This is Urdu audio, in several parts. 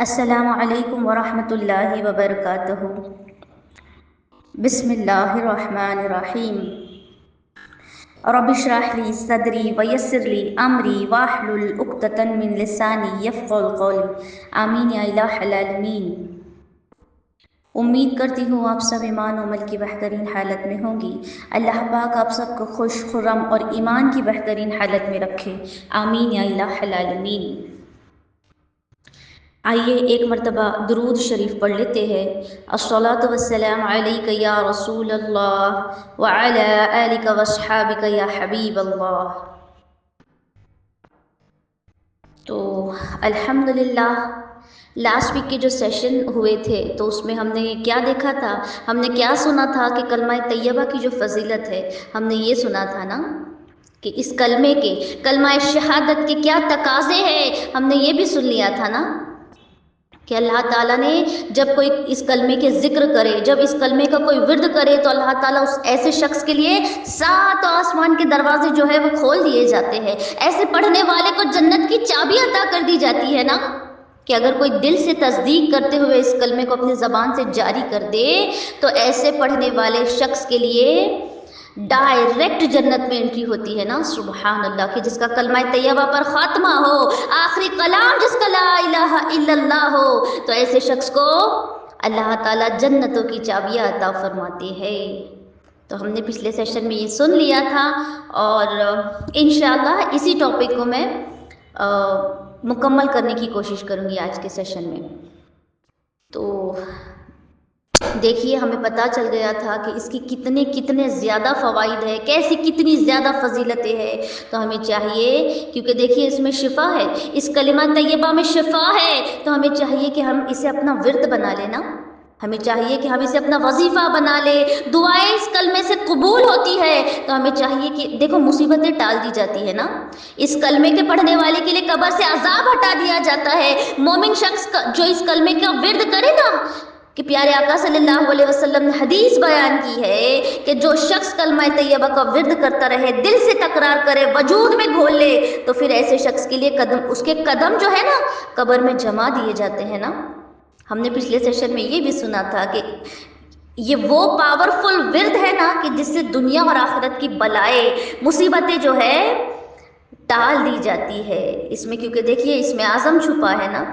السلام علیکم ورحمۃ اللہ وبرکاتہ۔ بسم اللہ الرحمن الرحیم۔ رب اشرح لی صدری ویسر لی امری واحلل عقدۃ من لسانی یفقهوا قولی، آمین یا الہ العالمین۔ امید کرتی ہوں آپ سب ایمان و عمل کی بہترین حالت میں ہوں گی۔ اللہ پاک آپ سب کو خوش خرم اور ایمان کی بہترین حالت میں رکھے، آمین یا الہ العالمین۔ آئیے ایک مرتبہ درود شریف پڑھ لیتے ہیں۔ الصلاۃ والسلام علیک یا رسول اللہ وعلی آلک واصحابک یا حبیب اللہ۔ تو الحمدللہ لاسٹ ویک کے جو سیشن ہوئے تھے تو اس میں ہم نے کیا دیکھا تھا، ہم نے کیا سنا تھا کہ کلمہ طیبہ کی جو فضیلت ہے، ہم نے یہ سنا تھا نا کہ اس کلمے کے، کلمہ شہادت کے کیا تقاضے ہیں، ہم نے یہ بھی سن لیا تھا نا کہ اللہ تعالیٰ نے جب کوئی اس کلمے کے ذکر کرے، جب اس کلمے کا کوئی ورد کرے تو اللہ تعالیٰ اس ایسے شخص کے لیے 7 آسمان کے دروازے جو ہے وہ کھول دیے جاتے ہیں۔ ایسے پڑھنے والے کو جنت کی چابی عطا کر دی جاتی ہے نا کہ اگر کوئی دل سے تصدیق کرتے ہوئے اس کلمے کو اپنی زبان سے جاری کر دے تو ایسے پڑھنے والے شخص کے لیے ڈائریکٹ جنت میں انٹری ہوتی ہے نا، سبحان اللہ، کہ جس کا کلمہ طیبہ پر خاتمہ ہو، آخری کلام جس کا لا الہ الا اللہ ہو، تو ایسے شخص کو اللہ تعالیٰ جنتوں کی چابیاں عطا فرماتے ہیں۔ تو ہم نے پچھلے سیشن میں یہ سن لیا تھا اور انشاءاللہ اسی ٹاپک کو میں مکمل کرنے کی کوشش کروں گی آج کے سیشن میں۔ تو دیکھیے ہمیں پتہ چل گیا تھا کہ اس کی کتنے زیادہ فوائد ہے، کیسی کتنی زیادہ فضیلتیں ہیں۔ تو ہمیں چاہیے، کیونکہ دیکھیے اس میں شفا ہے، اس کلمہ طیبہ میں شفا ہے، تو ہمیں چاہیے کہ ہم اسے اپنا ورد بنا لیں نا، ہمیں چاہیے کہ ہم اسے اپنا وظیفہ بنا لیں، دعائیں اس کلمے سے قبول ہوتی ہے۔ تو ہمیں چاہیے کہ دیکھو مصیبتیں ٹال دی جاتی ہے نا، اس کلمے کے پڑھنے والے کے لیے قبر سے عذاب ہٹا دیا جاتا ہے۔ مومن شخص جو اس کلمے کا ورد کرے نا، کہ پیارے آقا صلی اللہ علیہ وسلم نے حدیث بیان کی ہے کہ جو شخص کلمہ طیبہ کا ورد کرتا رہے، دل سے تکرار کرے، وجود میں گھول لے، تو پھر ایسے شخص کے لیے اس کے قدم جو ہے نا قبر میں جمع دیے جاتے ہیں نا۔ ہم نے پچھلے سیشن میں یہ بھی سنا تھا کہ یہ وہ پاورفل ورد ہے نا کہ جس سے دنیا اور آخرت کی بلائیں، مصیبتیں جو ہے ٹال دی جاتی ہے اس میں، کیونکہ دیکھیے اس میں اعظم چھپا ہے نا۔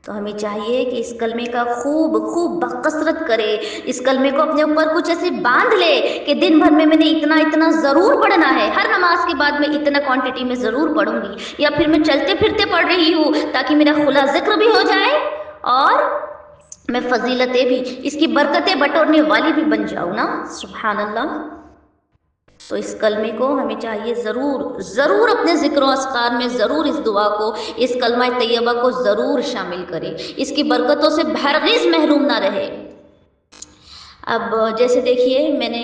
تو ہمیں چاہیے کہ اس کلمے کا خوب بکثرت کرے، اس کلمے کو اپنے اوپر کچھ ایسے باندھ لے کہ دن بھر میں نے اتنا ضرور پڑھنا ہے، ہر نماز کے بعد میں اتنا کوانٹٹی میں ضرور پڑھوں گی، یا پھر میں چلتے پھرتے پڑھ رہی ہوں تاکہ میرا خلا ذکر بھی ہو جائے اور میں فضیلتیں بھی، اس کی برکتیں بٹورنے والی بھی بن جاؤں نا، سبحان اللہ۔ تو اس کلمے کو ہمیں چاہیے ضرور اپنے ذکر و اذکار میں ضرور اس دعا کو، اس کلمہ طیبہ کو ضرور شامل کرے، اس کی برکتوں سے ہرگز محروم نہ رہے۔ اب جیسے دیکھیے میں نے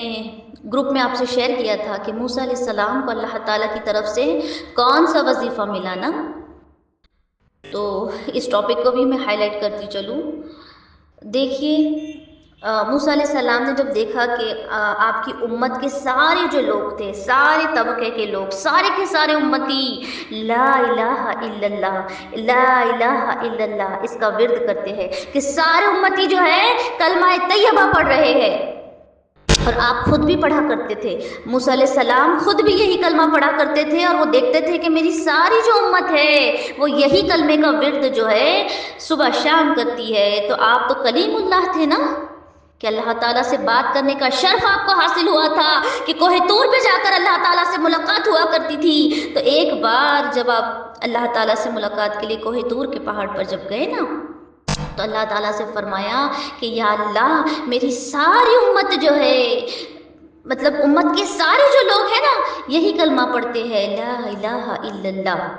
گروپ میں آپ سے شیئر کیا تھا کہ موسیٰ علیہ السلام کو اللہ تعالیٰ کی طرف سے کون سا وظیفہ ملا نا، تو اس ٹاپک کو بھی میں ہائی لائٹ کرتی چلوں۔ دیکھیے موسیٰ علیہ السلام نے جب دیکھا کہ آپ کی امت کے سارے جو لوگ تھے، سارے طبقے کے لوگ، سارے کے سارے امتی لا الہ الا اللہ لا الہ الا اللہ اس کا ورد کرتے ہیں، کہ سارے امتی جو ہے کلمہ طیبہ پڑھ رہے ہیں، اور آپ خود بھی پڑھا کرتے تھے، موسیٰ علیہ السلام خود بھی یہی کلمہ پڑھا کرتے تھے، اور وہ دیکھتے تھے کہ میری ساری جو امت ہے وہ یہی کلمے کا ورد جو ہے صبح شام کرتی ہے۔ تو آپ تو کلیم اللہ تھے نا، کہ اللہ تعالیٰ سے بات کرنے کا شرف آپ کو حاصل ہوا تھا، کہ کوہ طور پہ جا کر اللہ تعالیٰ سے ملاقات ہوا کرتی تھی۔ تو ایک بار جب آپ اللہ تعالیٰ سے ملاقات کے لیے کوہ طور کے پہاڑ پر جب گئے نا، تو اللہ تعالیٰ سے فرمایا کہ یا اللہ میری ساری امت جو ہے، مطلب امت کے سارے جو لوگ ہیں نا یہی کلمہ پڑھتے ہیں لا الہ الا اللہ۔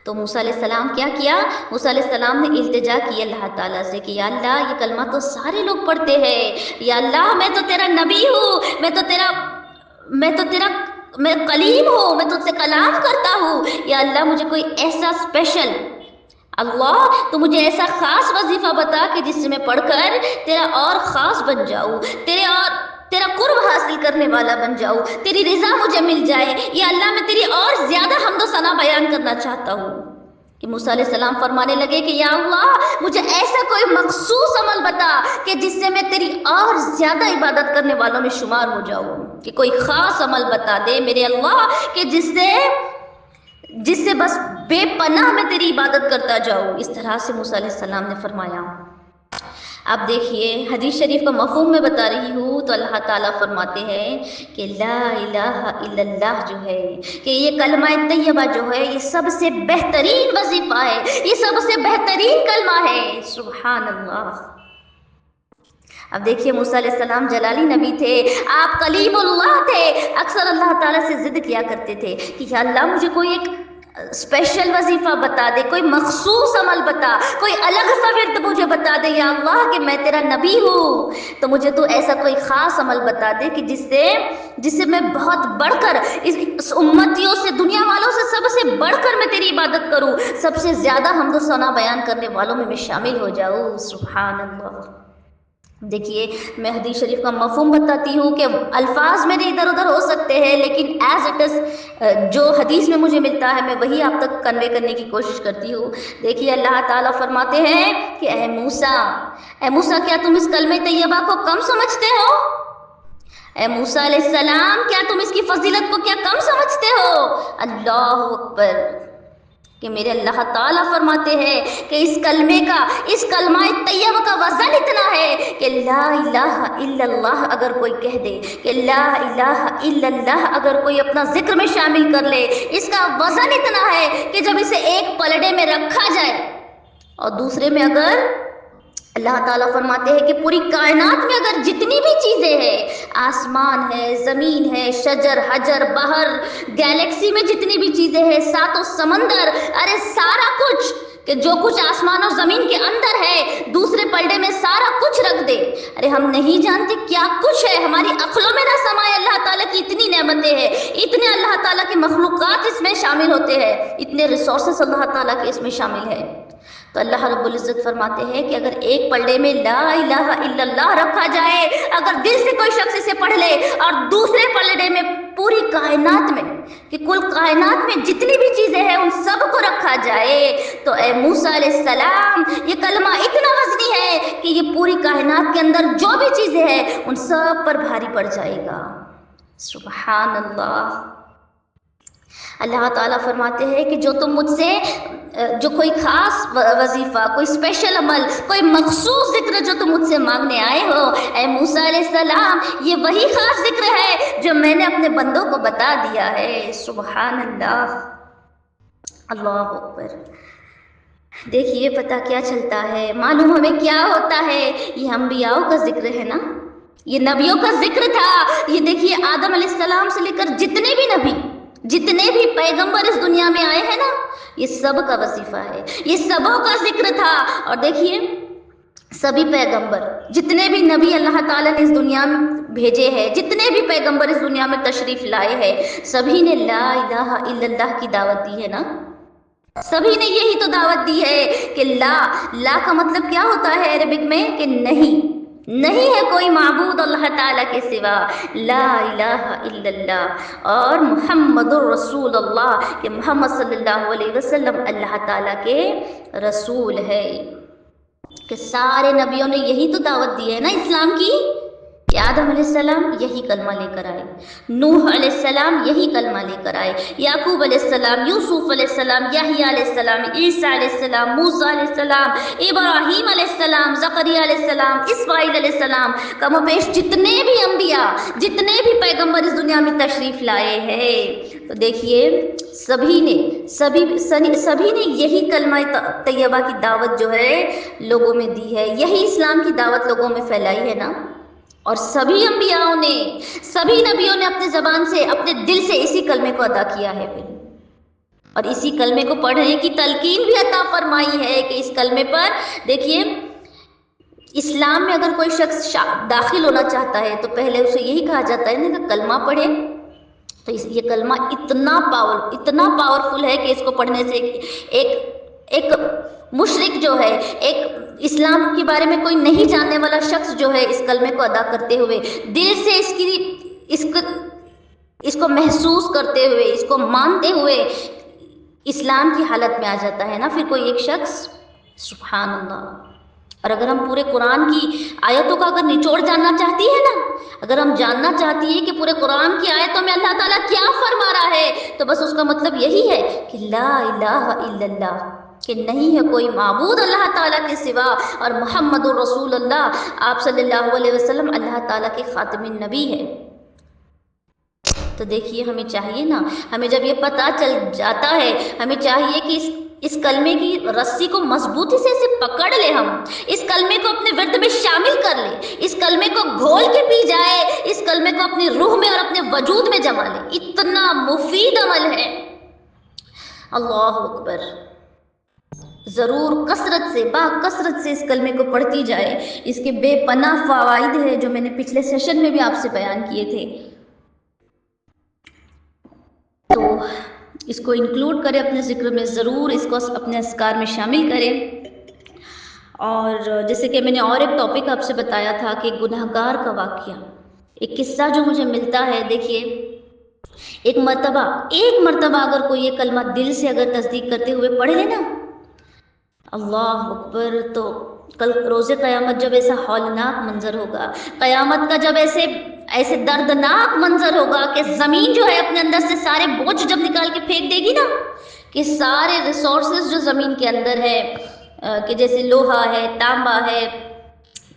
تو موسیٰ علیہ السلام کیا کیا؟ موسیٰ علیہ السلام نے التجا کی اللہ تعالیٰ سے کہ یا اللہ یہ کلمہ تو سارے لوگ پڑھتے ہیں، یا اللہ میں تو تیرا نبی ہوں، میں کلیم ہوں، میں تجھ سے کلام کرتا ہوں، یا اللہ مجھے کوئی ایسا اسپیشل، اللہ تو مجھے ایسا خاص وظیفہ بتا کہ جس سے میں پڑھ کر تیرا اور خاص بن جاؤں، تیرا قرب حاصل کرنے والا بن جاؤں، تیری رضا مجھے مل جائے، یا اللہ میں تیری اور زیادہ حمد و ثنا بیان کرنا چاہتا ہوں۔ کہ موسیٰ علیہ السلام فرمانے لگے کہ یا اللہ مجھے ایسا کوئی مخصوص عمل بتا کہ جس سے میں تیری اور زیادہ عبادت کرنے والوں میں شمار ہو جاؤں، کہ کوئی خاص عمل بتا دے میرے اللہ کہ جس سے بس بے پناہ میں تیری عبادت کرتا جاؤں۔ اس طرح سے موسیٰ علیہ السلام نے فرمایا۔ اب دیکھیے حدیث شریف کا مفہوم میں بتا رہی ہوں تو اللہ تعالیٰ فرماتے ہیں کہ لا الہ الا اللہ جو ہے، کہ یہ کلمہ طیبہ جو ہے یہ سب سے بہترین وظیفہ ہے، یہ سب سے بہترین کلمہ ہے۔ سبحان اللہ۔ اب دیکھیے موسیٰ علیہ السلام جلالی نبی تھے، آپ کلیم اللہ تھے، اکثر اللہ تعالیٰ سے ضد کیا کرتے تھے کہ یا اللہ مجھے کوئی ایک اسپیشل وظیفہ بتا دے، کوئی مخصوص عمل بتا، کوئی الگ سا ورد مجھے بتا دے یا اللہ کہ میں تیرا نبی ہوں، تو مجھے تو ایسا کوئی خاص عمل بتا دے کہ جس سے میں بہت بڑھ کر اس امتیوں سے، دنیا والوں سے سب سے بڑھ کر میں تیری عبادت کروں، سب سے زیادہ حمد و ثنا بیان کرنے والوں میں شامل ہو جاؤں۔ سبحان اللہ۔ دیکھیے میں حدیث شریف کا مفہوم بتاتی ہوں کہ الفاظ میرے ادھر ادھر ہو سکتے ہیں، لیکن ایز اٹ از جو حدیث میں مجھے ملتا ہے میں وہی آپ تک کنوے کرنے کی کوشش کرتی ہوں۔ دیکھیے اللہ تعالیٰ فرماتے ہیں کہ اے موسیٰ کیا تم اس کلمہ طیبہ کو کم سمجھتے ہو؟ اے موسیٰ علیہ السلام کیا تم اس کی فضیلت کو کیا کم سمجھتے ہو؟ اللہ اکبر۔ کہ میرے اللہ تعالیٰ فرماتے ہیں کہ اس کلمہ طیبہ کا وزن اتنا ہے کہ لا الہ الا اللہ اگر کوئی کہہ دے، کہ لا الہ الا اللہ اگر کوئی اپنا ذکر میں شامل کر لے، اس کا وزن اتنا ہے کہ جب اسے ایک پلڑے میں رکھا جائے اور دوسرے میں اگر اللہ تعالیٰ فرماتے ہیں کہ پوری کائنات میں اگر جتنی بھی چیزیں ہیں، آسمان ہے، زمین ہے، شجر حجر بحر، گیلیکسی میں جتنی بھی چیزیں ہیں، ساتوں سمندر، ارے سارا کچھ کہ جو کچھ آسمان اور زمین کے اندر ہے دوسرے پلڑے میں سارا کچھ رکھ دے، ارے ہم نہیں جانتے کیا کچھ ہے، ہماری عقلوں میں نہ سمائے اللہ تعالیٰ کی اتنی نعمتیں ہیں، اتنے اللہ تعالیٰ کے مخلوقات اس میں شامل ہوتے ہیں، اتنے ریسورسز اللہ تعالیٰ کے اس میں شامل ہے۔ تو اللہ رب العزت فرماتے ہیں کہ اگر ایک پلڑے میں لا الہ الا اللہ رکھا جائے، اگر دل سے کوئی شخص اسے پڑھ لے، اور دوسرے پلڑے میں پوری کائنات میں کہ کل کائنات میں جتنی بھی چیزیں ہیں ان سب کو رکھا جائے، تو اے موسیٰ علیہ السلام یہ کلمہ اتنا وزنی ہے کہ یہ پوری کائنات کے اندر جو بھی چیزیں ہیں ان سب پر بھاری پڑ جائے گا۔ سبحان اللہ۔ اللہ تعالیٰ فرماتے ہیں کہ جو تم مجھ سے جو کوئی خاص وظیفہ، کوئی اسپیشل عمل، کوئی مخصوص ذکر جو تم مجھ سے مانگنے آئے ہو، اے موسیٰ علیہ السلام یہ وہی خاص ذکر ہے جو میں نے اپنے بندوں کو بتا دیا ہے۔ سبحان اللہ۔ اللہ اکبر۔ دیکھیے پتہ کیا چلتا ہے، معلوم ہمیں کیا ہوتا ہے، یہ انبیاء کا ذکر ہے نا، یہ نبیوں کا ذکر تھا۔ یہ دیکھیے آدم علیہ السلام سے لے کر جتنے بھی نبی، جتنے بھی پیغمبر اس دنیا میں آئے ہیں نا، یہ سب کا وظیفہ ہے، یہ سبوں کا ذکر تھا۔ اور دیکھیے سبھی پیغمبر، جتنے بھی نبی اللہ تعالیٰ نے اس دنیا میں بھیجے ہیں، جتنے بھی پیغمبر اس دنیا میں تشریف لائے ہیں، سبھی نے لا الہ الا اللہ کی دعوت دی ہے نا، سبھی نے یہی تو دعوت دی ہے کہ لا کا مطلب کیا ہوتا ہے عربک میں، کہ نہیں ہے کوئی معبود اللہ تعالیٰ کے سوا، لا الہ الا اللہ، اور محمد الرسول اللہ کہ محمد صلی اللہ علیہ وسلم اللہ تعالیٰ کے رسول ہے۔ کہ سارے نبیوں نے یہی تو دعوت دی ہے نا اسلام کی، کہ آدم علیہ السلام یہی کلمہ لے کر آئے، نوح علیہ السلام یہی کلمہ لے کر آئے، یعقوب علیہ السلام، یوسف علیہ السلام، یحییٰ علیہ السلام، عیسیٰ علیہ السلام، موسیٰ علیہ السلام، ابراہیم علیہ السلام، زکریا علیہ السلام، اسماعیل علیہ السلام، کم و بیش جتنے بھی انبیاء، جتنے بھی پیغمبر اس دنیا میں تشریف لائے ہیں، تو دیکھیے سبھی نے یہی کلمہ طیبہ کی دعوت جو ہے لوگوں میں دی ہے، یہی اسلام کی دعوت لوگوں میں پھیلائی ہے نا۔ اور سبھی انبیاءوں نے، سبھی نبیوں نے اپنے زبان سے، اپنے دل سے اسی کلمے کو ادا کیا ہے پھر، اور اسی کلمے کو پڑھنے کی تلقین بھی عطا فرمائی ہے کہ اس کلمے پر دیکھیے اسلام میں اگر کوئی شخص داخل ہونا چاہتا ہے تو پہلے اسے یہی کہا جاتا ہے نا کہ کلمہ پڑھے، تو یہ کلمہ اتنا پاورفل ہے کہ اس کو پڑھنے سے ایک مشرک جو ہے، ایک اسلام کے بارے میں کوئی نہیں جاننے والا شخص جو ہے اس کلمے کو ادا کرتے ہوئے، دل سے اس کو محسوس کرتے ہوئے، اس کو مانتے ہوئے اسلام کی حالت میں آ جاتا ہے نا پھر کوئی ایک شخص، سبحان اللہ۔ اور اگر ہم پورے قرآن کی آیتوں کا اگر نچوڑ جاننا چاہتی ہے نا، اگر ہم جاننا چاہتی ہے کہ پورے قرآن کی آیتوں میں اللہ تعالیٰ کیا فرما رہا ہے، تو بس اس کا مطلب یہی ہے کہ لا الہ الا اللہ، کہ نہیں ہے کوئی معبود اللہ تعالیٰ کے سوا، اور محمد الرسول اللہ، آپ صلی اللہ علیہ وسلم اللہ تعالیٰ کے خاتم النبی ہے۔ تو دیکھیے ہمیں چاہیے نا، ہمیں جب یہ پتہ چل جاتا ہے، ہمیں چاہیے کہ اس کلمے کی رسی کو مضبوطی سے اسے پکڑ لے، ہم اس کلمے کو اپنے ورد میں شامل کر لے، اس کلمے کو گھول کے پی جائے، اس کلمے کو اپنی روح میں اور اپنے وجود میں جما لے۔ اتنا مفید عمل ہے، اللہ اکبر۔ ضرور کثرت سے، با کثرت سے اس کلمے کو پڑھتی جائے، اس کے بے پناہ فوائد ہیں جو میں نے پچھلے سیشن میں بھی آپ سے بیان کیے تھے۔ تو اس کو انکلوڈ کریں اپنے ذکر میں، ضرور اس کو اپنے اذکار میں شامل کریں۔ اور جیسے کہ میں نے اور ایک ٹاپک آپ سے بتایا تھا کہ گنہگار کا واقعہ، ایک قصہ جو مجھے ملتا ہے، دیکھیے ایک مرتبہ اگر کوئی یہ کلمہ دل سے اگر تصدیق کرتے ہوئے پڑھ لے نا، اللہ اکبر، تو کل روز قیامت جب ایسا ہولناک منظر ہوگا، قیامت کا جب ایسے دردناک منظر ہوگا کہ زمین جو ہے اپنے اندر سے سارے بوجھ جب نکال کے پھینک دے گی نا، کہ سارے ریسورسز جو زمین کے اندر ہے، کہ جیسے لوہا ہے، تانبا ہے،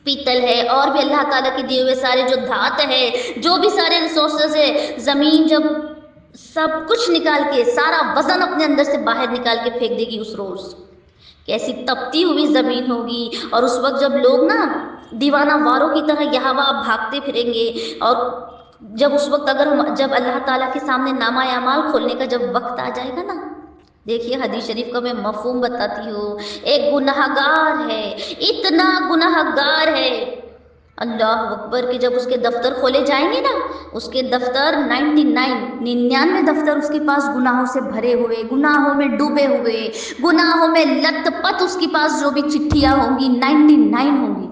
پیتل ہے، اور بھی اللہ تعالیٰ کے دیے ہوئے سارے جو دھات ہے، جو بھی سارے ریسورسز ہے، زمین جب سب کچھ نکال کے، سارا وزن اپنے اندر سے باہر نکال کے پھینک دے گی اس روز، کیسی تپتی ہوئی زمین ہوگی۔ اور اس وقت جب لوگ نا دیوانہ واروں کی طرح یہاں وہاں بھاگتے پھریں گے، اور جب اس وقت جب اللہ تعالیٰ کے سامنے نامہ اعمال کھولنے کا جب وقت آ جائے گا نا، دیکھیے حدیث شریف کا میں مفہوم بتاتی ہوں، ایک گنہگار ہے، اتنا گنہگار ہے، اللہ اکبر، کہ جب اس کے دفتر کھولے جائیں گے نا، اس کے دفتر 99 دفتر اس کے پاس گناہوں سے بھرے ہوئے، گناہوں میں ڈوبے ہوئے، گناہوں میں لت پت، اس کے پاس جو بھی چٹھیاں ہوں گی 99 ہوں گی،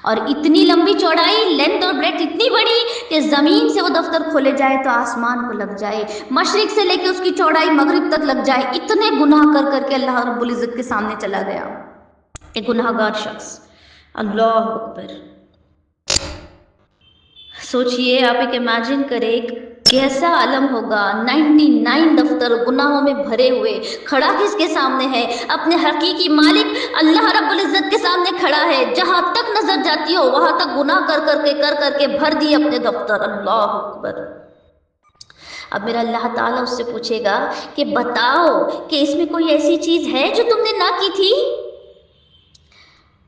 اور اتنی لمبی چوڑائی، لینتھ اور بریڈتھ اتنی بڑی کہ زمین سے وہ دفتر کھولے جائے تو آسمان کو لگ جائے، مشرق سے لے کے اس کی چوڑائی مغرب تک لگ جائے، اتنے گناہ کر کر کے اللہ رب العزت کے سامنے چلا گیا ایک گناہگار شخص، اللہ اکبر۔ سوچئے، آپ ایک امیجن کریں کیسا عالم ہوگا، 99 دفتر گناہوں میں بھرے ہوئے، کھڑا کس کے سامنے ہے؟ اپنے حقیقی مالک اللہ رب العزت کے سامنے کھڑا ہے، جہاں تک نظر جاتی ہو وہاں تک گناہ کر کر کے بھر دیے اپنے دفتر، اللہ اکبر۔ اب میرا اللہ تعالیٰ اس سے پوچھے گا کہ بتاؤ کہ اس میں کوئی ایسی چیز ہے جو تم نے نہ کی تھی؟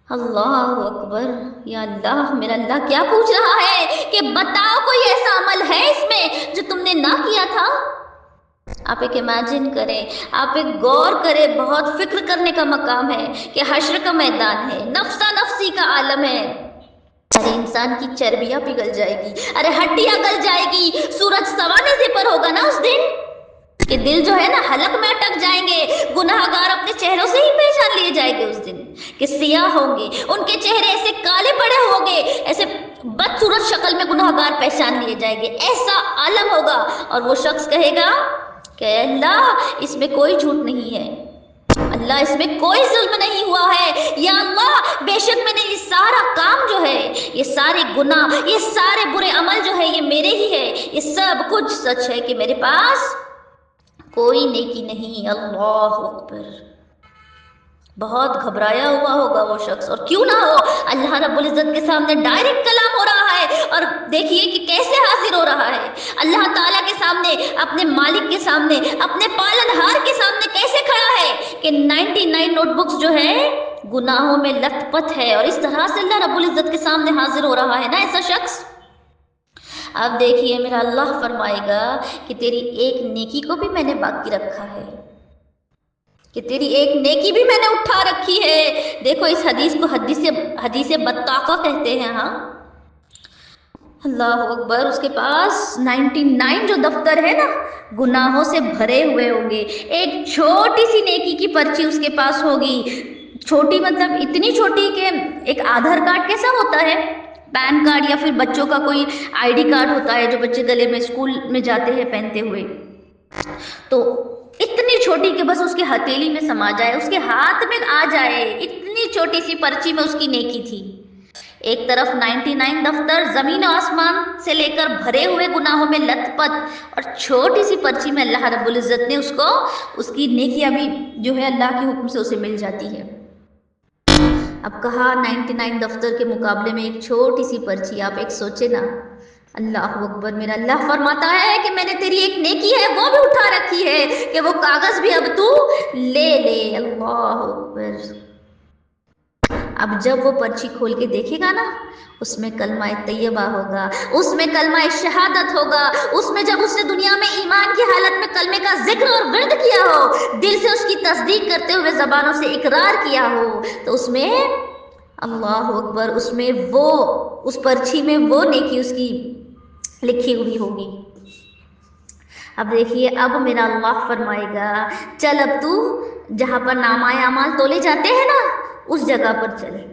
اللہ اکبر، یا اللہ، میرا اللہ کیا پوچھ رہا ہے کہ بتاؤ کوئی ایسا عمل ہے اس میں جو تم نے نہ کیا تھا؟ آپ ایک امیجن کریں، آپ ایک غور کریں، بہت فکر کرنے کا مقام ہے کہ حشر کا میدان ہے، نفسا نفسی کا عالم ہے، ارے انسان کی چربیاں پگھل جائے گی، ارے ہڈیاں گل جائے گی، سورج سوانے سے پر ہوگا نا اس دن، کہ دل جو ہے نا حلق میں اٹک جائیں گے، گناہگار اپنے چہروں سے ہی پہچان لیے جائیں گے اس دن، کہ سیاہ ہوں گے، ان کے چہرے ایسے کالے پڑے ہوں گے، ایسے بدصورت شکل میں گناہگار پہچان لیے جائیں گے، ایسا عالم ہوگا، اور وہ شخص کہے گا کہ اللہ اس میں کوئی جھوٹ نہیں ہے، اللہ اس میں کوئی ظلم نہیں ہوا ہے، یا اللہ بے شک میں نے یہ سارا کام جو ہے، یہ سارے گناہ، یہ سارے برے عمل جو ہے یہ میرے ہی ہے، یہ سب کچھ سچ ہے کہ میرے پاس کوئی نیکی نہیں، اللہ اکبر۔ بہت گھبرایا ہوا ہوگا وہ شخص، اور کیوں نہ ہو، اللہ رب العزت کے سامنے ڈائریکٹ کلام ہو رہا ہے، اور دیکھیے کہ کیسے حاضر ہو رہا ہے اللہ تعالیٰ کے سامنے، اپنے مالک کے سامنے، اپنے پالنہار کے سامنے کیسے کھڑا ہے کہ 99 نوٹ بکس جو ہے گناہوں میں لت پت ہے، اور اس طرح سے اللہ رب العزت کے سامنے حاضر ہو رہا ہے نا ایسا شخص۔ اب دیکھیے میرا اللہ فرمائے گا کہ تیری ایک نیکی کو بھی میں نے باقی رکھا ہے، کہ تیری ایک نیکی بھی میں نے اٹھا رکھی ہے۔ دیکھو اس حدیث کو حدیث بطاقہ کہتے ہیں، ہاں اللہ اکبر۔ اس کے پاس 99 جو دفتر ہے نا گناہوں سے بھرے ہوئے ہوں گے، ایک چھوٹی سی نیکی کی پرچی اس کے پاس ہوگی، چھوٹی مطلب اتنی چھوٹی کہ ایک آدھار کارڈ کیسا ہوتا ہے، پین کارڈ، یا پھر بچوں کا کوئی آئی ڈی کارڈ ہوتا ہے جو بچے گلے میں اسکول میں جاتے ہیں پہنتے ہوئے، تو اتنی چھوٹی کہ بس اس کے ہتھیلی میں سما جائے، اس کے ہاتھ میں آ جائے، اتنی چھوٹی سی پرچی میں اس کی نیکی تھی۔ ایک طرف 99 دفتر زمین و آسمان سے لے کر بھرے ہوئے گناہوں میں لت پت، اور چھوٹی سی پرچی میں اللہ رب العزت نے اس کی نیکیاں بھی جو ہے اللہ کے حکم سے اسے مل جاتی ہے۔ اب کہا 99 دفتر کے مقابلے میں ایک چھوٹی سی پرچی، آپ ایک سوچے نا۔ اللہ اکبر، میرا اللہ فرماتا ہے کہ میں نے تیری ایک نیکی ہے وہ بھی اٹھا رکھی ہے کہ وہ کاغذ بھی اب تو لے لے۔ اللہ اکبر۔ اب جب وہ پرچی کھول کے دیکھے گا نا، اس میں کلمہ طیبہ ہوگا، اس میں کلمہ شہادت ہوگا، اس میں جب اس نے دنیا میں ایمان کی حالت میں کلمے کا ذکر اور ورد کیا ہو، دل سے اس کی تصدیق کرتے ہوئے زبانوں سے اقرار کیا ہو، تو اس میں اللہ اکبر، اس میں اس پرچی میں وہ نیکی اس کی لکھی ہوئی ہوگی۔ اب دیکھیے، اب میرا اللہ فرمائے گا چل اب تو جہاں پر نامہ اعمال تولے جاتے ہیں نا، اس جگہ پر چلے۔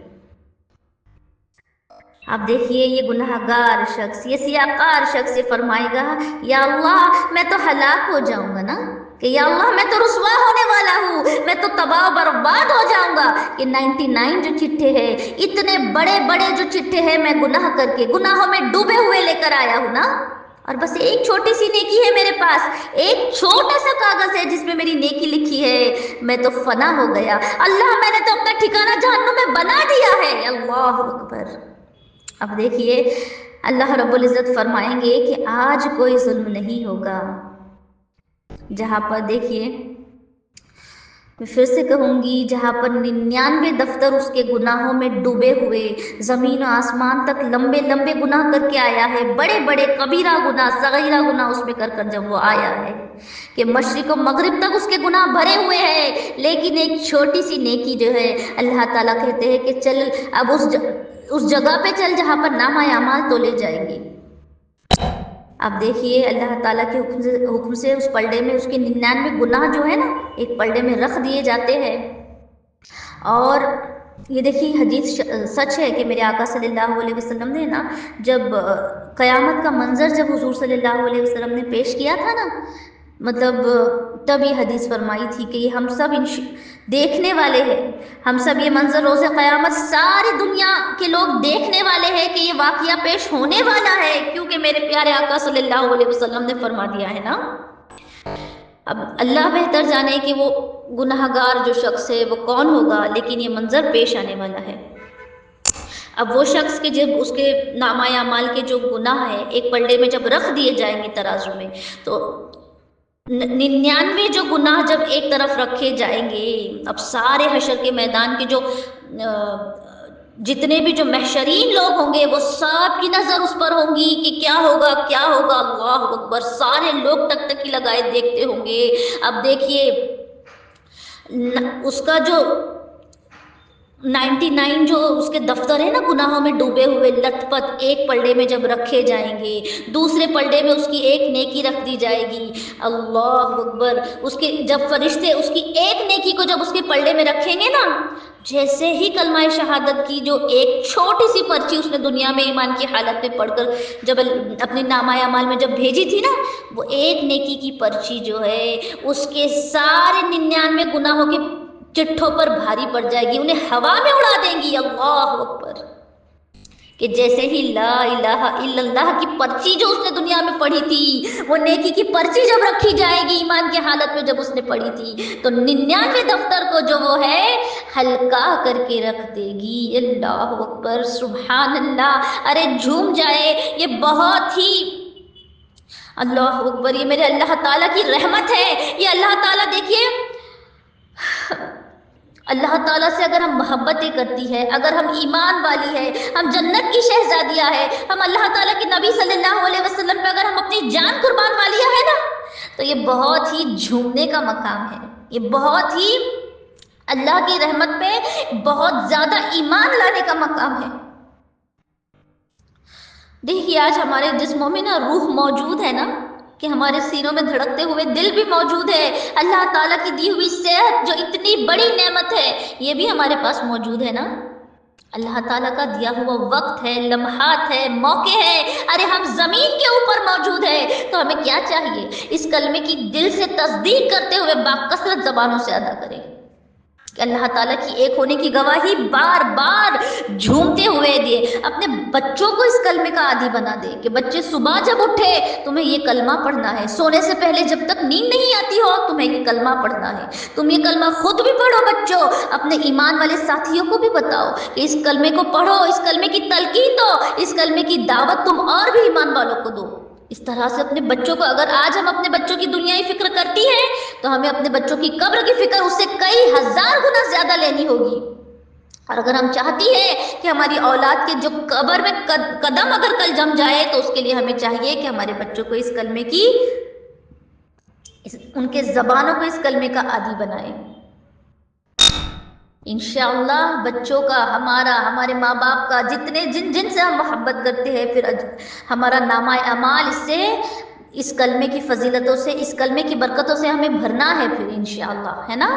اب دیکھیے یہ گناہگار شخص، یہ سیاہکار شخص یہ فرمائے گا یا اللہ میں تو ہلاک ہو جاؤں گا نا، کہ یا اللہ میں تو رسوا ہونے والا ہوں، میں تو تباہ و برباد ہو جاؤں گا کہ 99 جو چٹھے ہیں، اتنے بڑے بڑے جو چٹھے ہیں، میں گناہ کر کے گناہوں میں ڈوبے ہوئے لے کر آیا ہوں نا، اور بس ایک چھوٹی سی نیکی ہے میرے پاس، ایک چھوٹا سا کاغذ ہے جس میں میری نیکی لکھی ہے، میں تو فنا ہو گیا اللہ، میں نے تو اپنا ٹھکانہ جہنم میں بنا دیا ہے۔ اللہ اکبر۔ اب دیکھیے اللہ رب العزت فرمائیں گے کہ آج کوئی ظلم نہیں ہوگا، جہاں پر دیکھیے میں پھر سے کہوں گی، جہاں پر 99 دفتر اس کے گناہوں میں ڈوبے ہوئے، زمین و آسمان تک لمبے لمبے گناہ کر کے آیا ہے، بڑے بڑے کبیرہ گناہ صغیرہ گناہ اس میں کر جب وہ آیا ہے کہ مشرق و مغرب تک اس کے گناہ بھرے ہوئے ہیں، لیکن ایک چھوٹی سی نیکی جو ہے، اللہ تعالیٰ کہتے ہیں کہ چل اب اس جگہ پہ چل جہاں پر نامہ اعمال تولے جائیں گے۔ اب دیکھیے اللہ تعالیٰ کے حکم سے اس پلڑے میں اس کے 99 گناہ جو ہے نا، ایک پلڑے میں رکھ دیے جاتے ہیں، اور یہ دیکھیے حدیث سچ ہے کہ میرے آقا صلی اللہ علیہ وسلم نے نا، جب قیامت کا منظر جب حضور صلی اللہ علیہ وسلم نے پیش کیا تھا نا، مطلب تب یہ حدیث فرمائی تھی کہ یہ ہم سب دیکھنے والے ہیں، ہم سب یہ منظر روز قیامت ساری دنیا کے لوگ دیکھنے والے ہیں کہ یہ واقعہ پیش ہونے والا ہے، کیونکہ میرے پیارے آقا صلی اللہ علیہ وسلم نے فرما دیا ہے نا۔ اب اللہ بہتر جانے کہ وہ گناہگار جو شخص ہے وہ کون ہوگا، لیکن یہ منظر پیش آنے والا ہے۔ اب وہ شخص کے جب اس کے نامہ اعمال کے جو گناہ ہیں ایک پلڑے میں جب رکھ دیے جائیں گے ترازو میں، تو 99 جو گناہ جب ایک طرف رکھے جائیں گے، اب سارے حشر کے میدان کے جو جتنے بھی جو محشرین لوگ ہوں گے وہ سب کی نظر اس پر ہوں گی کہ کیا ہوگا کیا ہوگا۔ اللہ اکبر، سارے لوگ تک تک لگائے دیکھتے ہوں گے۔ اب دیکھیے اس کا جو 99 جو اس کے دفتر ہے نا گناہوں میں ڈوبے ہوئے لت پت، ایک پلڑے میں جب رکھے جائیں گے، دوسرے پلڑے میں اس کی ایک نیکی رکھ دی جائے گی۔ اللہ اکبر، اس کے جب فرشتے اس کی ایک نیکی کو جب اس کے پلڑے میں رکھیں گے نا، جیسے ہی کلمہ شہادت کی جو ایک چھوٹی سی پرچی اس نے دنیا میں ایمان کی حالت میں پڑھ کر جب اپنے نامہ اعمال میں جب بھیجی تھی نا، وہ ایک نیکی کی پرچی جو ہے اس کے سارے 99 گناہوں کے چٹھوں پر بھاری پڑ جائے گی، انہیں ہوا میں اڑا دیں گی۔ اللہ اکبر، کہ جیسے ہی لا الہ الا اللہ کی پرچی جو اس نے دنیا میں پڑھی تھی، وہ نیکی کی پرچی جب رکھی جائے گی ایمان کی حالت میں جب اس نے پڑھی تھی، تو 99 دفتر کو جو وہ ہے ہلکا کر کے رکھ دے گی۔ اللہ اکبر، سبحان اللہ، ارے جھوم جائے، یہ بہت ہی اللہ اکبر، یہ میرے اللہ تعالیٰ کی رحمت ہے۔ یہ اللہ تعالیٰ دیکھیے، اللہ تعالیٰ سے اگر ہم محبتیں کرتی ہے، اگر ہم ایمان والی ہے، ہم جنت کی شہزادیاں ہے، ہم اللہ تعالیٰ کے نبی صلی اللہ علیہ وسلم پہ اگر ہم اپنی جان قربان والیاں ہے نا، تو یہ بہت ہی جھومنے کا مقام ہے، یہ بہت ہی اللہ کی رحمت پہ بہت زیادہ ایمان لانے کا مقام ہے۔ دیکھیے آج ہمارے جسموں میں نا روح موجود ہے نا، کہ ہمارے سینوں میں دھڑکتے ہوئے دل بھی موجود ہے، اللہ تعالیٰ کی دی ہوئی صحت جو اتنی بڑی نعمت ہے یہ بھی ہمارے پاس موجود ہے نا۔ اللہ تعالیٰ کا دیا ہوا وقت ہے، لمحات ہے، موقع ہے، ارے ہم زمین کے اوپر موجود ہے، تو ہمیں کیا چاہیے؟ اس کلمے کی دل سے تصدیق کرتے ہوئے باکثرت زبانوں سے ادا کریں کہ اللہ تعالیٰ کی ایک ہونے کی گواہی بار بار جھومتے ہوئے دیے۔ اپنے بچوں کو اس کلمے کا عادی بنا دے کہ بچے صبح جب اٹھے تمہیں یہ کلمہ پڑھنا ہے، سونے سے پہلے جب تک نیند نہیں آتی ہو تمہیں یہ کلمہ پڑھنا ہے۔ تم یہ کلمہ خود بھی پڑھو بچوں، اپنے ایمان والے ساتھیوں کو بھی بتاؤ کہ اس کلمے کو پڑھو، اس کلمے کی تلقین دو، اس کلمے کی دعوت تم اور بھی ایمان والوں کو دو۔ اس طرح سے اپنے بچوں کو، اگر آج ہم اپنے بچوں کی دنیائی فکر کرتی ہیں تو ہمیں اپنے بچوں کی قبر کی فکر اس سے کئی ہزار گنا زیادہ لینی ہوگی۔ اور اگر ہم چاہتی ہیں کہ ہماری اولاد کے جو قبر میں قدم اگر کل جم جائے تو اس کے لیے ہمیں چاہیے کہ ہمارے بچوں کو اس کلمے کی، ان کے زبانوں کو اس کلمے کا عادی بنائیں۔ انشاءاللہ بچوں کا، ہمارے ماں باپ کا، جن سے ہم محبت کرتے ہیں، پھر ہمارا نامہ اعمال اس کلمے کی فضیلتوں سے، اس کلمے کی برکتوں سے ہمیں بھرنا ہے پھر انشاءاللہ، ہے نا؟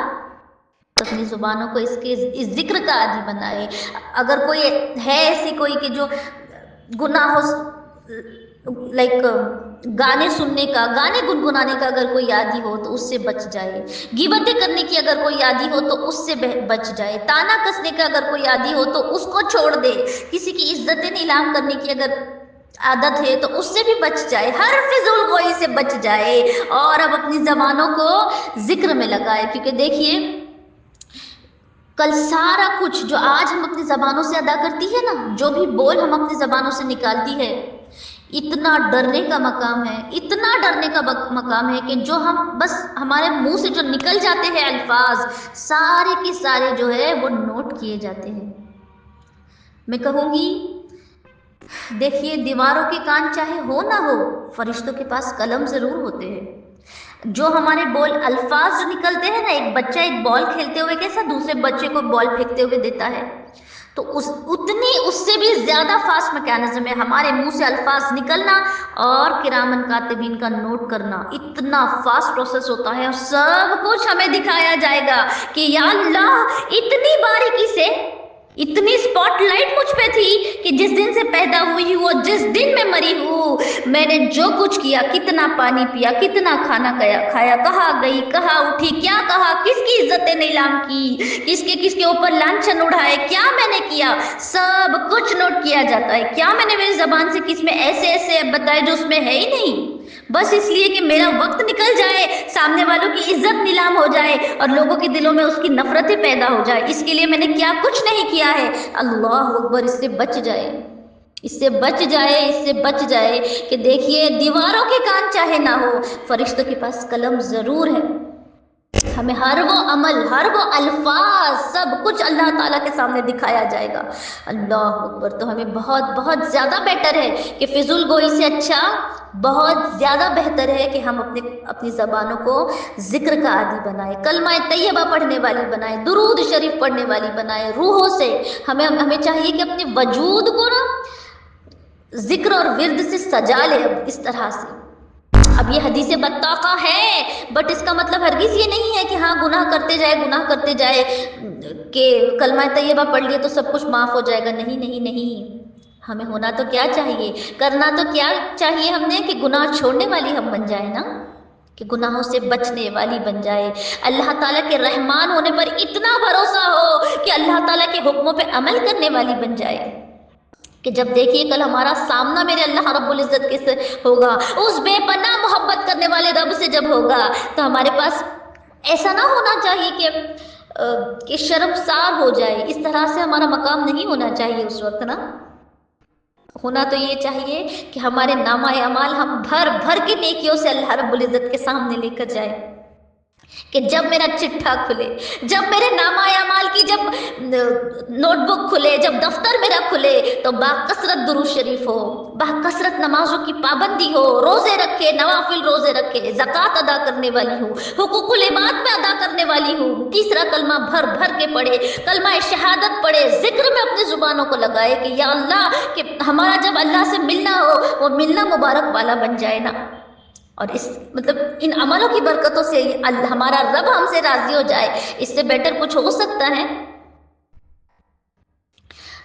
اپنی زبانوں کو اس ذکر کا عادی بنائے۔ اگر کوئی ہے ایسی کوئی کہ جو گناہوں لائک گانے سننے کا، گانے گنگنانے کا اگر کوئی عادی ہو تو اس سے بچ جائے، غیبتیں کرنے کی اگر کوئی عادی ہو تو اس سے بچ جائے، طعنہ کسنے کا اگر کوئی عادی ہو تو اس کو چھوڑ دے، کسی کی عزتیں نیلام کرنے کی اگر عادت ہے تو اس سے بھی بچ جائے، ہر فضول گوئی سے بچ جائے، اور اب اپنی زبانوں کو ذکر میں لگائے۔ کیونکہ دیکھیے کل سارا کچھ جو آج ہم اپنی زبانوں سے ادا کرتی ہے نا، جو بھی بول ہم اپنی زبانوں سے نکالتی ہے، اتنا ڈرنے کا مقام ہے، اتنا ڈرنے کا مقام ہے کہ جو ہم بس ہمارے منہ سے جو نکل جاتے ہیں الفاظ سارے کے سارے جو ہے وہ نوٹ کیے جاتے ہیں۔ میں کہوں گی دیکھیے دیواروں کے کان چاہے ہو نہ ہو، فرشتوں کے پاس قلم ضرور ہوتے ہیں۔ جو ہمارے بول الفاظ جو نکلتے ہیں نا، ایک بچہ ایک بال کھیلتے ہوئے کیسا دوسرے بچے کو بال پھینکتے ہوئے دیتا ہے، تو اس سے بھی زیادہ فاسٹ میکانزم ہے ہمارے منہ سے الفاظ نکلنا اور کرامن کاتبین کا نوٹ کرنا، اتنا فاسٹ پروسیس ہوتا ہے، اور سب کچھ ہمیں دکھایا جائے گا کہ یا اللہ اتنی باریکی سے، اتنی اسپاٹ لائٹ مجھ پہ تھی کہ جس دن سے پیدا ہوئی ہوں اور جس دن میں مری ہوں، میں نے جو کچھ کیا، کتنا پانی پیا، کتنا کھانا کھایا، کہاں گئی، کہاں اٹھی، کیا کہا، کس کی عزتیں نیلام کی، کس کے اوپر لانچھن اڑھائے، کیا میں نے کیا، سب کچھ نوٹ کیا جاتا ہے۔ کیا میں نے میری زبان سے کس میں ایسے بتائے جو اس میں ہے ہی نہیں، بس اس لیے کہ میرا وقت نکل جائے، سامنے والوں کی عزت نیلام ہو جائے اور لوگوں کے دلوں میں اس کی نفرتیں پیدا ہو جائے، اس کے لیے میں نے کیا کچھ نہیں کیا ہے۔ اللہ اکبر، اس سے بچ جائے، اس سے بچ جائے، اس سے بچ جائے کہ دیکھیے دیواروں کے کان چاہے نہ ہو، فرشتوں کے پاس قلم ضرور ہے۔ ہمیں ہر وہ عمل، ہر وہ الفاظ، سب کچھ اللہ تعالیٰ کے سامنے دکھایا جائے گا۔ اللہ اکبر، تو ہمیں بہت زیادہ بیٹر ہے کہ فضول گوئی سے اچھا بہت زیادہ بہتر ہے کہ ہم اپنی زبانوں کو ذکر کا عادی بنائیں، کلمہ طیبہ پڑھنے والی بنائیں، درود شریف پڑھنے والی بنائیں، روحوں سے ہمیں چاہیے کہ اپنے وجود کو نا ذکر اور ورد سے سجا لے۔ اب اس طرح سے اب یہ حدیث بطاقہ ہے، بٹ اس کا مطلب ہرگز یہ نہیں ہے کہ ہاں گناہ کرتے جائے کہ کلمہ طیبہ پڑھ لیے تو سب کچھ معاف ہو جائے گا۔ نہیں، ہمیں ہونا تو کیا چاہیے، کرنا تو کیا چاہیے ہم نے، کہ گناہ چھوڑنے والی ہم بن جائیں نا، کہ گناہوں سے بچنے والی بن جائے، اللہ تعالیٰ کے رحمان ہونے پر اتنا بھروسہ ہو کہ اللہ تعالیٰ کے حکموں پہ عمل کرنے والی بن جائے، کہ جب دیکھیے کل ہمارا سامنا میرے اللہ رب العزت کے سے ہوگا، اس بے پناہ محبت کرنے والے رب سے جب ہوگا، تو ہمارے پاس ایسا نہ ہونا چاہیے کہ شرمسار ہو جائے، اس طرح سے ہمارا مقام نہیں ہونا چاہیے اس وقت نا۔ ہونا تو یہ چاہیے کہ ہمارے نامہ اعمال ہم بھر کے نیکیوں سے اللہ رب العزت کے سامنے لے کر جائے، کہ جب میرا چٹھا کھلے، جب میرے نامہ اعمال کی جب نوٹ بک کھلے، جب دفتر میرا کھلے، تو باکثرت درود شریف ہو، باکثرت نمازوں کی پابندی ہو، روزے رکھے، نوافل روزے رکھے، زکوٰۃ ادا کرنے والی ہو، حقوق العباد میں ادا کرنے والی ہو، تیسرا کلمہ بھر کے پڑھے، کلمہ شہادت پڑھے، ذکر میں اپنی زبانوں کو لگائے کہ یا اللہ، کہ ہمارا جب اللہ سے ملنا ہو وہ ملنا مبارک والا بن جائے نا، اور اس مطلب ان عملوں کی برکتوں سے ہمارا رب ہم سے راضی ہو جائے، اس سے بیٹر کچھ ہو سکتا ہے؟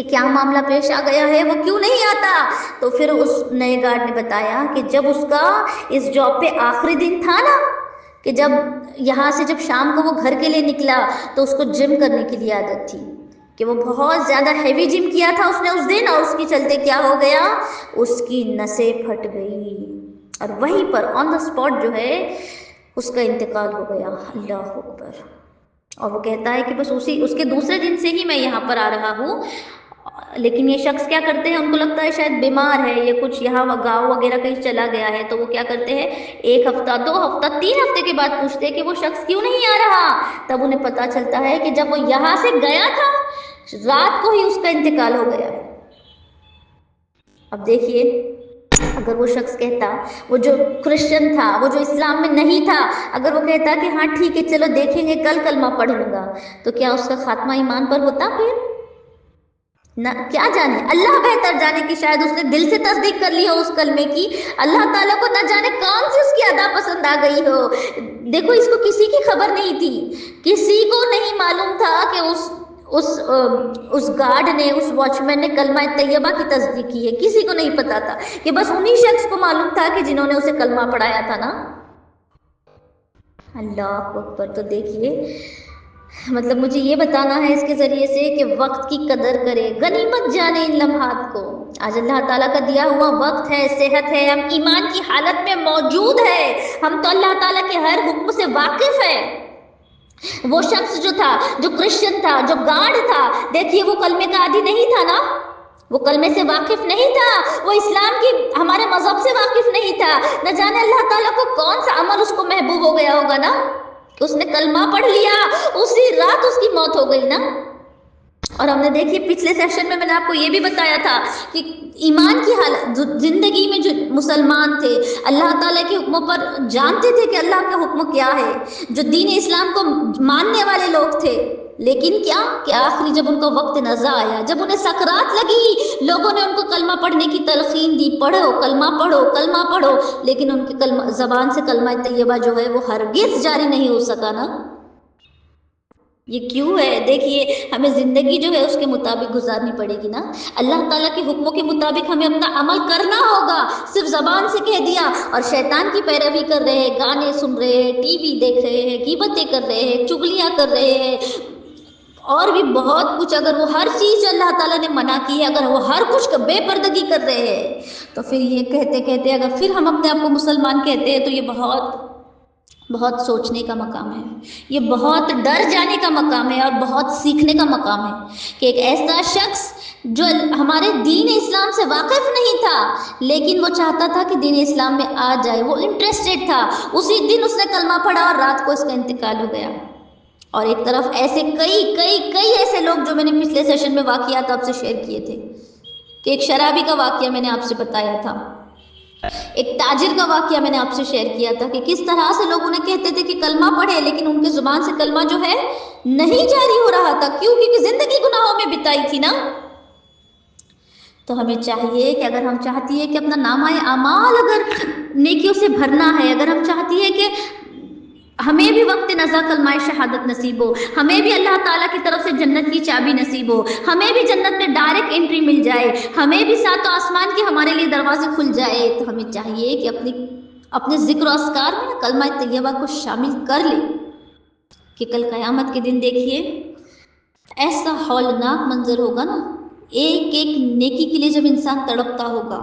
کہ کیا معاملہ پیش آ گیا ہے، وہ کیوں نہیں آتا؟ تو پھر اس نئے گارڈ نے بتایا کہ جب اس کا اس جاب پہ آخری دن تھا نا، کہ جب یہاں سے جب شام کو وہ گھر کے لیے نکلا تو اس کو جم کرنے کی لیے عادت تھی کہ وہ بہت زیادہ ہیوی جم کیا تھا اس نے اس دن، اور اس کے چلتے کیا ہو گیا، اس کی نسیں پھٹ گئی اور وہیں پر آن دا اسپاٹ جو ہے اس کا انتقال ہو گیا۔ اللہ اکبر۔ اور وہ کہتا ہے کہ بس اس کے دوسرے دن سے ہی میں یہاں پر آ رہا ہوں، لیکن یہ شخص کیا کرتے ہیں، ان کو لگتا ہے شاید بیمار ہے، یہ کچھ یہاں گاؤں وغیرہ کہیں چلا گیا ہے، تو وہ کیا کرتے ہیں، 1 ہفتہ 2 ہفتہ 3 ہفتے کے بعد پوچھتے ہیں کہ وہ شخص کیوں نہیں آ رہا، تب انہیں پتہ چلتا ہے کہ جب وہ یہاں سے گیا تھا رات کو ہی اس کا انتقال ہو گیا ہے۔ اب دیکھیے، اگر وہ شخص کہتا، وہ جو کرسچن تھا، وہ جو اسلام میں نہیں تھا، اگر وہ کہتا کہ ہاں ٹھیک ہے چلو دیکھیں گے کل کلمہ پڑھ لوں گا، تو کیا اس کا خاتمہ ایمان پر ہوتا؟ پھر نہ، کیا جانے، اللہ بہتر جانے کہ شاید اس نے دل سے تصدیق کر لی ہو اس کلمے کی، اللہ تعالیٰ کو نہ جانے کون سی اس کی ادا پسند آ گئی ہو۔ دیکھو، اس کو کسی کی خبر نہیں تھی، کسی کو نہیں معلوم تھا کہ اس گارڈ نے، اس واچ مین نے کلمہ طیبہ کی تصدیق کی ہے، کسی کو نہیں پتا تھا، کہ بس انہی شخص کو معلوم تھا کہ جنہوں نے اسے کلمہ پڑھایا تھا نا۔ اللہ اکبر۔ تو دیکھیے، مطلب مجھے یہ بتانا ہے اس کے ذریعے سے کہ وقت کی قدر کرے، غنیمت جانے ان لمحات کو۔ آج اللہ تعالیٰ کا دیا ہوا وقت ہے، صحت ہے، ہم ایمان کی حالت میں موجود ہے، ہم تو اللہ تعالیٰ کے ہر حکم سے واقف ہے۔ وہ شخص جو تھا، جو کرسچن تھا، جو گارڈ تھا، دیکھیے وہ کلمے کا عادی نہیں تھا نا، وہ کلمے سے واقف نہیں تھا، وہ اسلام کی، ہمارے مذہب سے واقف نہیں تھا، نہ جانے اللہ تعالیٰ کو کون سا عمل اس کو محبوب ہو گیا ہوگا نا، کہ اس نے کلمہ پڑھ لیا، اسی رات اس کی موت ہو گئی نا۔ اور ہم نے دیکھیے پچھلے سیشن میں نے آپ کو یہ بھی بتایا تھا کہ ایمان کی حالت، زندگی میں جو مسلمان تھے، اللہ تعالیٰ کے حکموں پر جانتے تھے کہ اللہ کا حکم کیا ہے، جو دین اسلام کو ماننے والے لوگ تھے، لیکن کیا کہ آخری جب ان کو وقت نزا آیا، جب انہیں سکرات لگی، لوگوں نے ان کو کلمہ پڑھنے کی تلقین دی، پڑھو کلمہ پڑھو کلمہ پڑھو، لیکن ان کے زبان سے کلمہ طیبہ جو ہے وہ ہرگز جاری نہیں ہو سکا نا۔ یہ کیوں ہے؟ دیکھیے، ہمیں زندگی جو ہے اس کے مطابق گزارنی پڑے گی نا، اللہ تعالیٰ کے حکموں کے مطابق ہمیں اپنا عمل کرنا ہوگا، صرف زبان سے کہہ دیا اور شیطان کی پیروی کر رہے ہیں، گانے سن رہے ہیں، ٹی وی دیکھ رہے ہیں، غیبتیں کر رہے ہیں، چغلیاں کر رہے ہیں، اور بھی بہت کچھ، اگر وہ ہر چیز جو اللہ تعالیٰ نے منع کی ہے، اگر وہ ہر کچھ بے پردگی کر رہے ہیں، تو پھر یہ کہتے کہتے اگر پھر ہم اپنے آپ کو مسلمان کہتے ہیں، تو یہ بہت بہت سوچنے کا مقام ہے، یہ بہت ڈر جانے کا مقام ہے، اور بہت سیکھنے کا مقام ہے کہ ایک ایسا شخص جو ہمارے دین اسلام سے واقف نہیں تھا، لیکن وہ چاہتا تھا کہ دین اسلام میں آ جائے، وہ انٹرسٹڈ تھا، اسی دن اس نے کلمہ پڑھا اور رات کو اس کا انتقال ہو گیا۔ اور ایک طرف ایسے کئی ایسے لوگ جو میں نے پچھلے سیشن میں واقعات آپ سے شیئر کیے تھے، کہ ایک شرابی کا واقعہ میں نے آپ سے بتایا تھا، ایک تاجر کا واقعہ میں نے آپ سے شیئر کیا تھا کہ کس طرح سے لوگ انہیں کہتے تھے کہ کلمہ پڑھے، لیکن ان کے زبان سے کلمہ جو ہے نہیں جاری ہو رہا تھا، کیوں؟ کیونکہ زندگی گناہوں میں بتائی تھی نا۔ تو ہمیں چاہیے کہ اگر ہم چاہتی ہے کہ اپنا نامہ اعمال اگر نیکیوں سے بھرنا ہے، اگر ہم چاہتی ہے کہ ہمیں بھی وقت نزا کلمہ شہادت نصیب ہو، ہمیں بھی اللہ تعالیٰ کی طرف سے جنت کی چابی نصیب ہو، ہمیں بھی جنت میں ڈائریکٹ انٹری مل جائے، ہمیں بھی ساتوں آسمان کے ہمارے لیے دروازے کھل جائے، تو ہمیں چاہیے کہ اپنے ذکر و اذکار میں کلمہ طیبہ کو شامل کر لیں، کہ کل قیامت کے دن دیکھیے ایسا ہولناک منظر ہوگا نا، ایک ایک نیکی کے لیے جب انسان تڑپتا ہوگا،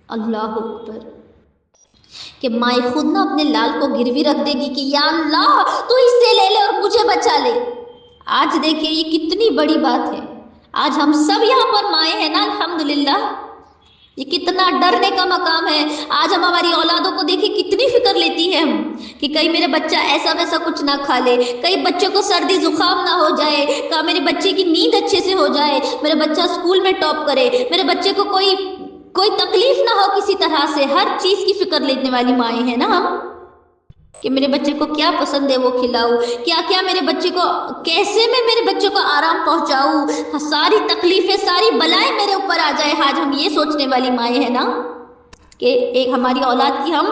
اللہ اکبر، کہ مائیں خود نہ اپنے لال کو گروی رکھ دے گی کہ یا اللہ تو اس سے لے لے اور مجھے بچا لے۔ آج دیکھیے یہ کتنی بڑی بات ہے، آج ہم سب یہاں پر مائیں ہیں نا، الحمدللہ، یہ کتنا ڈرنے کا مقام ہے۔ آج ہم ہماری اولادوں کو دیکھیں کتنی فکر لیتی ہے ہم، کہ کہیں میرے بچہ ایسا ویسا کچھ نہ کھا لے، کہیں بچوں کو سردی زکام نہ ہو جائے، کہا میرے بچے کی نیند اچھے سے ہو جائے، میرے بچہ اسکول میں ٹاپ کرے، میرے بچے کو کوئی تکلیف نہ ہو کسی طرح سے، ہر چیز کی فکر لینے والی مائیں ہیں نا ہم، کہ میرے بچے کو کیا پسند ہے وہ کھلاؤ، کیا میرے بچے کو، کیسے میں میرے بچے کو آرام پہنچاؤں، ساری تکلیفیں ساری بلائیں میرے اوپر آ جائے، آج ہم یہ سوچنے والی مائیں ہیں نا، کہ ایک ہماری اولاد کی ہم